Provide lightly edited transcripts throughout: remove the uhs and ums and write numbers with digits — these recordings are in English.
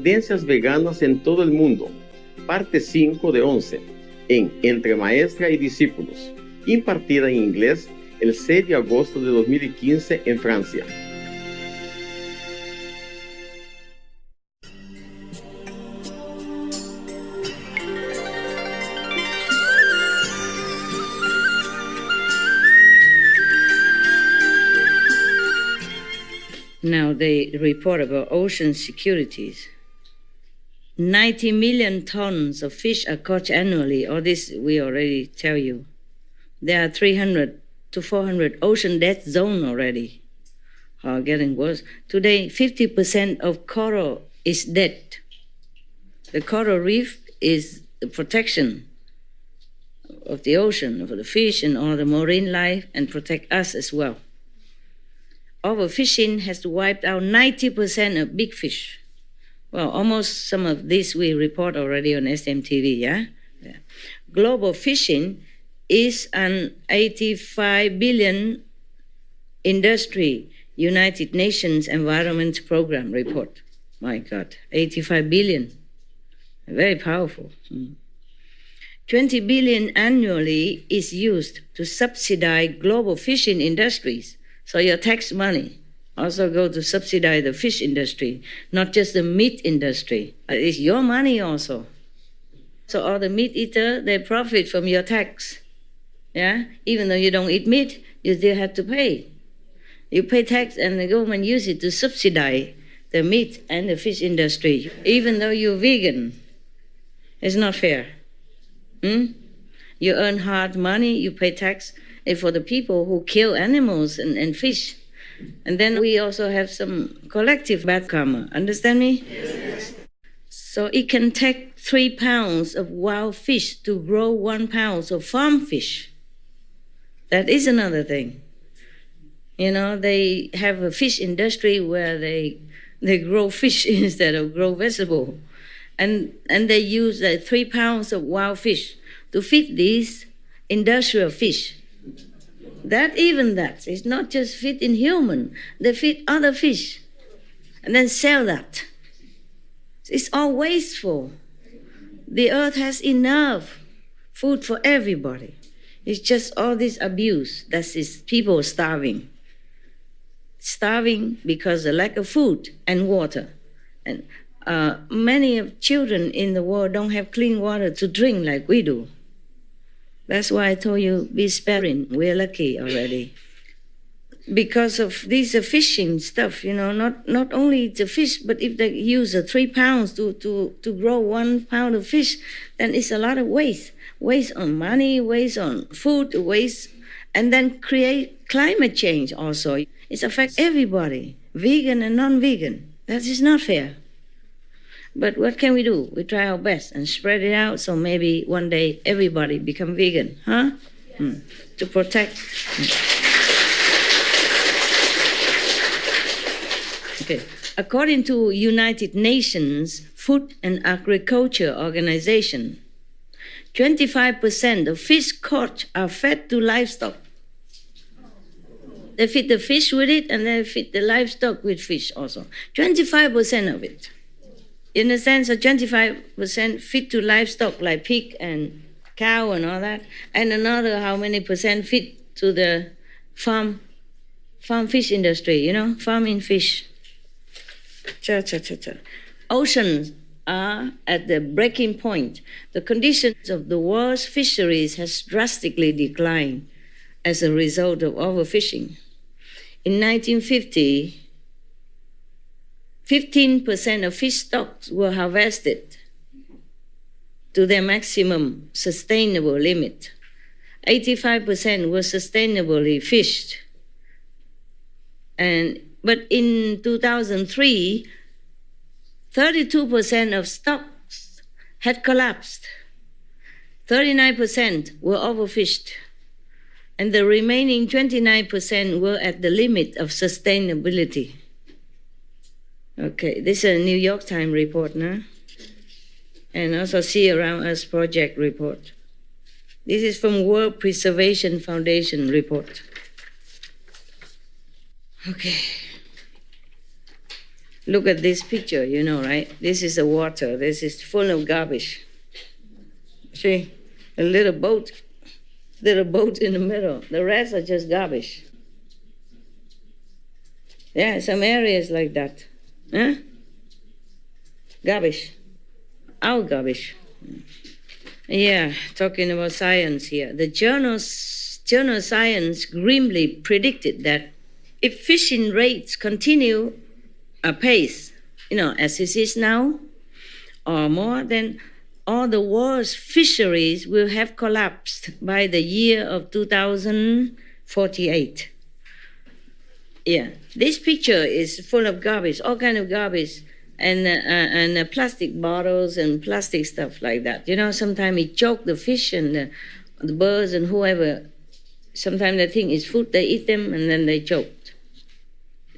Tendencias veganas en todo el mundo, parte 5 de 11, en Entre Maestra y Discípulos, impartida en inglés el 6 de agosto de 2015 en Francia. Now they report about ocean securities. 90 million tons of fish are caught annually. All this we already tell you. There are 300 to 400 ocean death zones already. Are getting worse. Today, 50% of coral is dead. The coral reef is the protection of the ocean, for the fish and all the marine life, and protect us as well. Overfishing has wiped out 90% of big fish. Well, almost some of this we report already on SMTV, yeah? Global fishing is an 85 billion industry, United Nations Environment Program report. My God, 85 billion. Very powerful. 20 billion annually is used to subsidize global fishing industries. So your tax money also go to subsidize the fish industry, not just the meat industry. It's your money also. So all the meat eater, they profit from your tax. Yeah? Even though you don't eat meat, you still have to pay. You pay tax and the government use it to subsidize the meat and the fish industry, even though you're vegan. It's not fair. You earn hard money, you pay tax, for the people who kill animals and fish. And then we also have some collective bad karma. Understand me? Yes. So it can take 3 pounds of wild fish to grow 1 pound of farm fish. That is another thing. You know, they have a fish industry where they grow fish instead of grow vegetable. And they use 3 pounds of wild fish to feed these industrial fish. That is not just feeding human, they feed other fish and then sell that. It's all wasteful. The earth has enough food for everybody. It's just all this abuse that is people starving. Starving because of lack of food and water. And many of children in the world don't have clean water to drink like we do. That's why I told you, be sparing. We're lucky already. Because of this fishing stuff, you know, not only the fish, but if they use 3 pounds to grow 1 pound of fish, then it's a lot of waste. Waste on money, waste on food, waste, and then create climate change also. It affects everybody, vegan and non-vegan. That is not fair. But what can we do? We try our best and spread it out so maybe one day everybody become vegan, huh? To protect. Okay. According to United Nations Food and Agriculture Organization, 25% of fish caught are fed to livestock. They feed the fish with it and they feed the livestock with fish also. 25% of it. In a sense, 25% feed to livestock like pig and cow and all that, and another how many percent feed to the farm fish industry, you know, farming fish. Oceans are at the breaking point. The conditions of the world's fisheries has drastically declined as a result of overfishing. In 1950, 15% of fish stocks were harvested to their maximum sustainable limit. 85% were sustainably fished. But in 2003, 32% of stocks had collapsed. 39% were overfished. And the remaining 29% were at the limit of sustainability. Okay, this is a New York Times report, no? And also Sea Around Us Project report. This is from World Preservation Foundation report. Okay. Look at this picture, you know, right? This is the water. This is full of garbage. See, a little boat in the middle. The rest are just garbage. Yeah, some areas like that. Huh? Garbage. Our garbage. Yeah, talking about science here. The journal Science grimly predicted that if fishing rates continue apace, as it is now, or more, then all the world's fisheries will have collapsed by the year of 2048. Yeah, this picture is full of garbage, all kind of garbage, and plastic bottles and plastic stuff like that. Sometimes it choke the fish and the birds and whoever. Sometimes they think it's food, they eat them, and then they choke.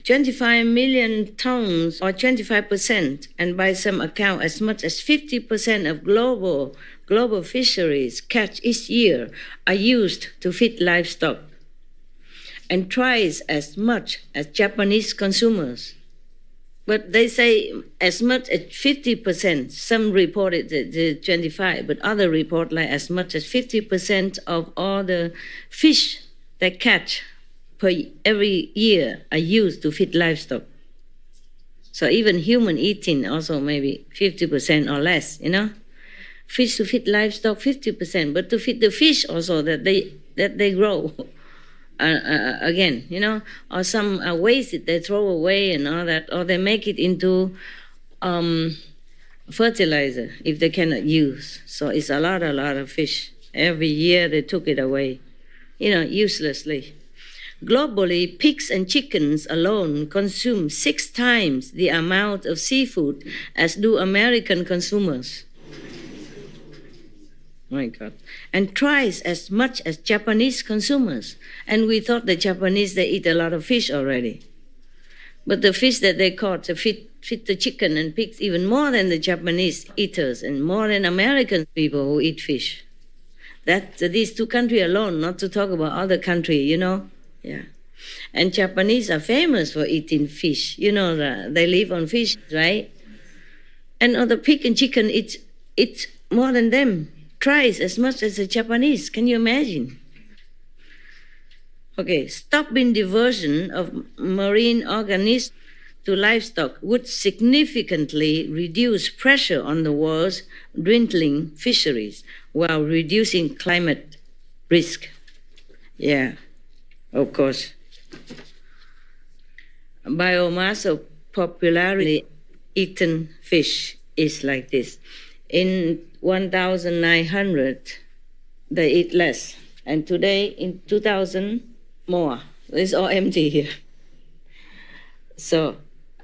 25 million tons, or 25%, and by some account, as much as 50% of global fisheries catch each year are used to feed livestock, and twice as much as Japanese consumers. But they say as much as 50%. Some reported the 25, but others report like as much as 50% of all the fish they catch every year are used to feed livestock. So even human eating also maybe 50% or less, Fish to feed livestock 50%, but to feed the fish also that they grow. Again, or some waste that they throw away and all that, or they make it into fertilizer if they cannot use. So it's a lot of fish. Every year they took it away, uselessly. Globally, pigs and chickens alone consume 6 times the amount of seafood as do American consumers. My God. And twice as much as Japanese consumers. And we thought the Japanese, they eat a lot of fish already. But the fish that they caught, they feed the chicken and pigs even more than the Japanese eaters and more than American people who eat fish. These 2 countries alone, not to talk about other countries, Yeah. And Japanese are famous for eating fish. They live on fish, right? And the pig and chicken, it's more than them. Twice as much as the Japanese. Can you imagine? Okay, stopping diversion of marine organisms to livestock would significantly reduce pressure on the world's dwindling fisheries while reducing climate risk. Yeah, of course. Biomass of popularly eaten fish is like this. In 1900, they eat less. And today, in 2000, more. It's all empty here. So,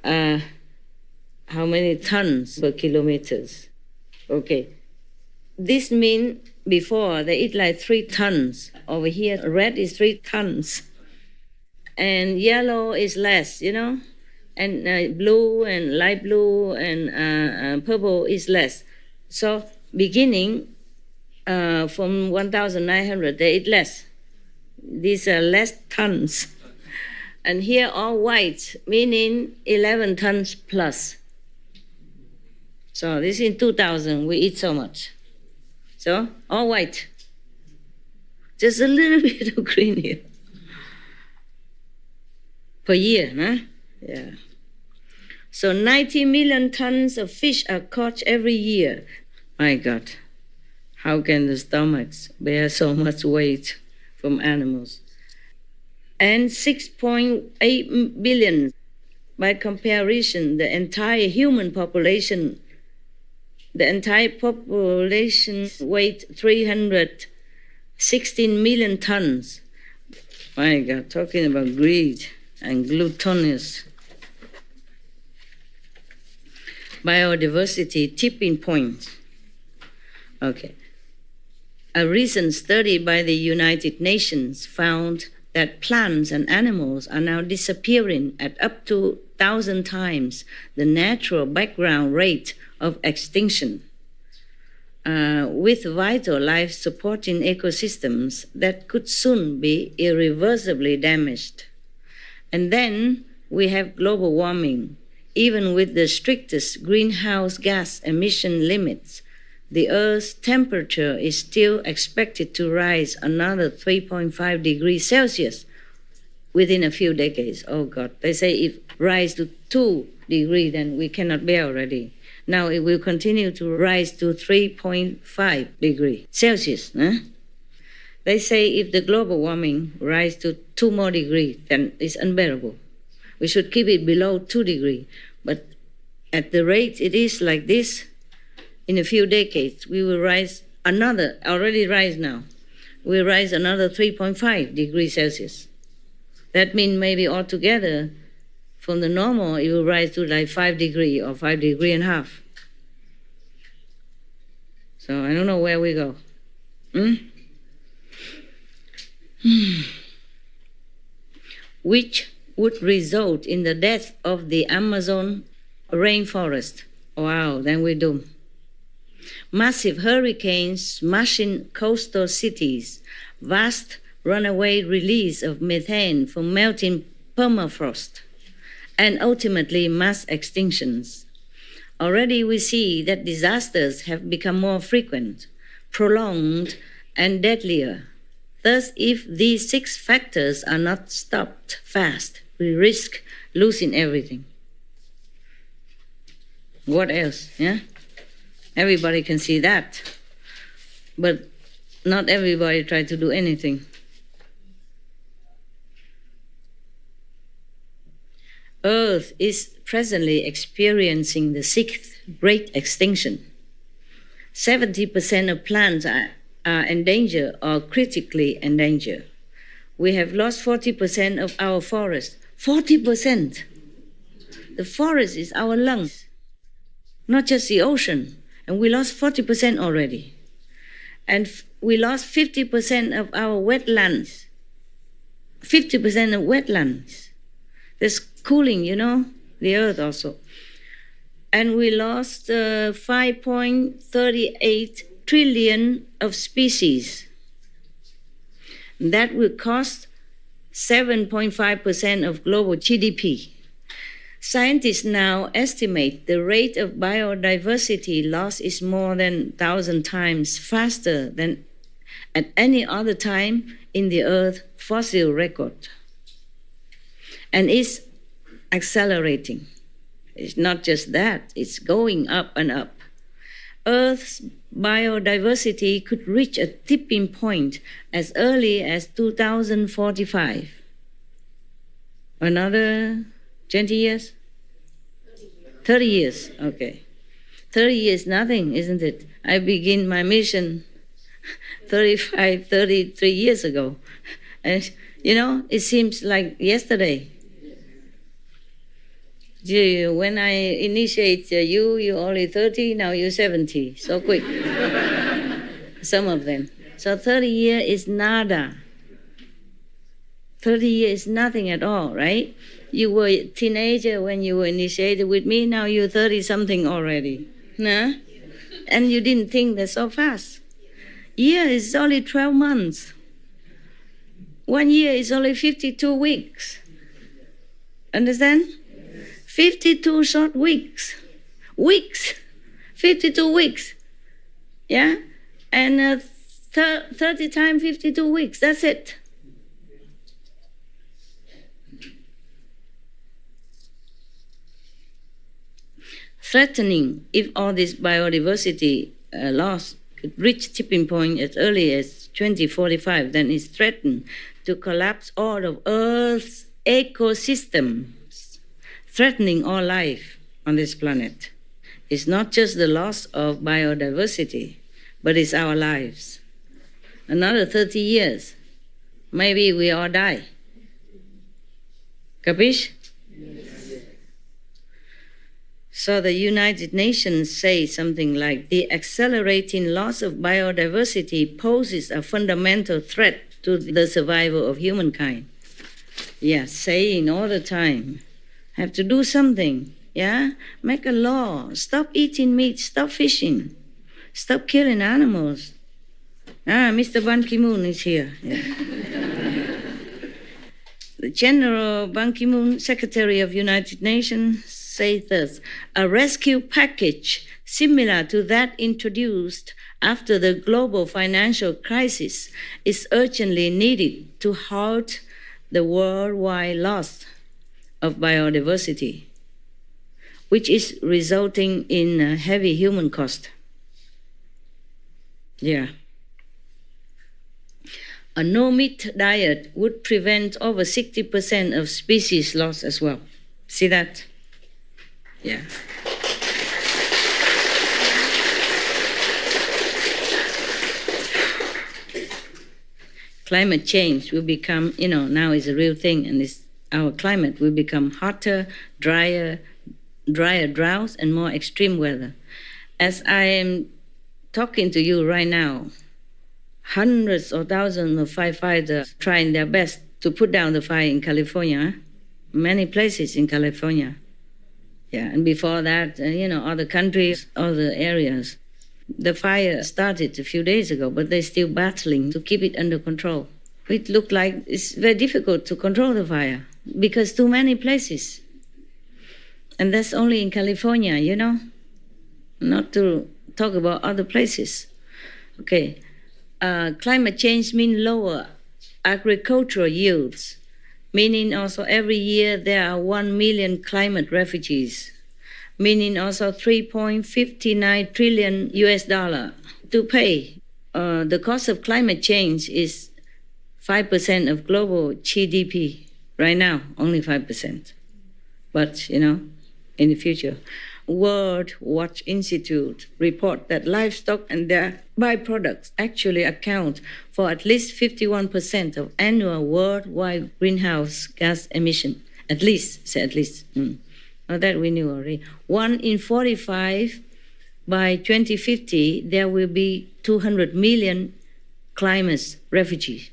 how many tons per kilometers? Okay. This means before they eat like 3 tons. Over here, red is 3 tons. And yellow is less, And blue and light blue and purple is less. So beginning from 1900, they eat less. These are less tons. And here all white, meaning 11 tons plus. So this in 2000, we eat so much. So all white. Just a little bit of green here. Per year, huh? Yeah. So 90 million tons of fish are caught every year. My God, how can the stomachs bear so much weight from animals? And 6.8 billion. By comparison, the entire population weighs 316 million tons. My God, talking about greed and gluttonous. Biodiversity tipping point. Okay. A recent study by the United Nations found that plants and animals are now disappearing at up to 1,000 times the natural background rate of extinction, with vital life supporting ecosystems that could soon be irreversibly damaged. And then we have global warming, even with the strictest greenhouse gas emission limits, the Earth's temperature is still expected to rise another 3.5 degrees Celsius within a few decades. Oh God, they say if rise to 2 degrees, then we cannot bear already. Now it will continue to rise to 3.5 degrees Celsius. They say if the global warming rise to 2 more degrees, then it's unbearable. We should keep it below 2 degrees. But at the rate it is like this, in a few decades, we will rise another, already rise now, we'll rise another 3.5 degrees Celsius. That means maybe altogether, from the normal, it will rise to like 5 degrees or 5 degrees and a half. So I don't know where we go. Which would result in the death of the Amazon rainforest. Wow, then we're doomed. Massive hurricanes smashing coastal cities, vast runaway release of methane from melting permafrost, and ultimately mass extinctions. Already we see that disasters have become more frequent, prolonged, and deadlier. Thus, if these 6 factors are not stopped fast, we risk losing everything. What else? Yeah? Everybody can see that. But not everybody tries to do anything. Earth is presently experiencing the 6th great extinction. 70% of plants are endangered or critically endangered. We have lost 40% of our forest. 40%! The forest is our lungs, not just the ocean. And we lost 40% already. And we lost 50% of our wetlands. 50% of wetlands. There's cooling, the earth also. And we lost 5.38 trillion of species. That will cost 7.5% of global GDP. Scientists now estimate the rate of biodiversity loss is more than 1,000 times faster than at any other time in the Earth's fossil record. And it's accelerating. It's not just that, it's going up and up. Earth's biodiversity could reach a tipping point as early as 2045. Another 20 years? 30 years, okay. 30 years, nothing, isn't it? I began my mission 33 years ago. And, it seems like yesterday. When I initiate you're only 30, now you're 70. So quick. Some of them. So 30 years is nada. 30 years is nothing at all, right? You were a teenager when you were initiated with me, now you're 30-something already. Nah? And you didn't think that so fast. Year is only 12 months. 1 year is only 52 weeks. Understand? 52 short weeks. Weeks. 52 weeks. Yeah? And 30 times 52 weeks. That's it. Threatening if all this biodiversity loss could reach tipping point as early as 2045, then it's threatened to collapse all of Earth's ecosystems, threatening all life on this planet. It's not just the loss of biodiversity, but it's our lives. Another 30 years, maybe we all die. Capiche? So the United Nations say something like, the accelerating loss of biodiversity poses a fundamental threat to the survival of humankind. Yeah, saying all the time, have to do something, yeah? Make a law, stop eating meat, stop fishing, stop killing animals. Mr. Ban Ki-moon is here. Yeah. The General Ban Ki-moon, Secretary of United Nations, says thus, a rescue package similar to that introduced after the global financial crisis is urgently needed to halt the worldwide loss of biodiversity, which is resulting in a heavy human cost. Yeah. A no-meat diet would prevent over 60% of species loss as well. See that? Yeah. Climate change will become, now is a real thing, and our climate will become hotter, drier droughts, and more extreme weather. As I am talking to you right now, hundreds or thousands of firefighters trying their best to put down the fire in California, many places in California. Yeah, and before that, other countries, other areas. The fire started a few days ago, but they're still battling to keep it under control. It looked like it's very difficult to control the fire because too many places. And that's only in California, not to talk about other places. Okay, climate change means lower agricultural yields, meaning also every year there are 1 million climate refugees, meaning also $3.59 trillion to pay. The cost of climate change is 5% of global GDP. Right now, only 5%. But, in the future. World Watch Institute report that livestock and their byproducts actually account for at least 51% of annual worldwide greenhouse gas emission. At least. Now that we knew already. 1 in 45 by 2050, there will be 200 million climate refugees.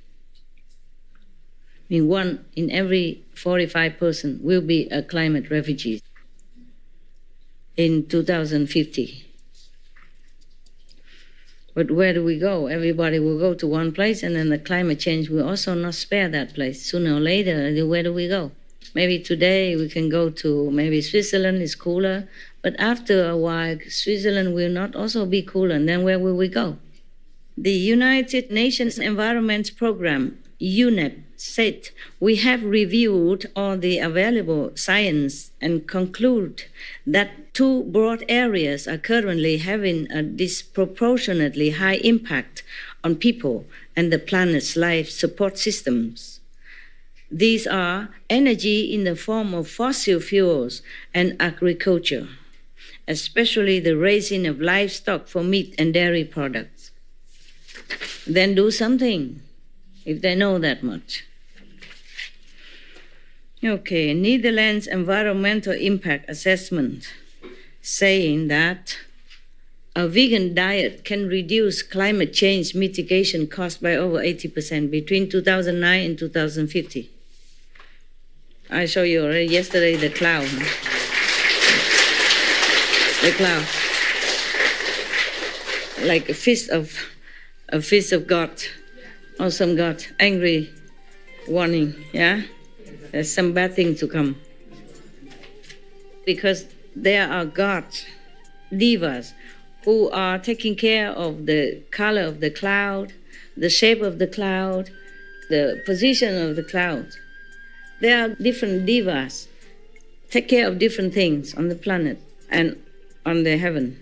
I mean, 1 in every 45 person will be a climate refugee in 2050. But where do we go? Everybody will go to one place, and then the climate change will also not spare that place. Sooner or later, where do we go? Maybe today we can go to maybe Switzerland, is cooler, but after a while, Switzerland will not also be cooler, and then where will we go? The United Nations Environment Program, UNEP, said, we have reviewed all the available science and conclude that 2 broad areas are currently having a disproportionately high impact on people and the planet's life support systems. These are energy in the form of fossil fuels and agriculture, especially the raising of livestock for meat and dairy products. Then do something if they know that much. Okay, Netherlands Environmental Impact Assessment saying that a vegan diet can reduce climate change mitigation costs by over 80% between 2009 and 2050. I showed you already yesterday the cloud. The cloud. Like a fist of God. Awesome God, angry warning, yeah? There's some bad thing to come. Because there are gods, divas, who are taking care of the color of the cloud, the shape of the cloud, the position of the cloud. There are different divas, take care of different things on the planet and on the heaven.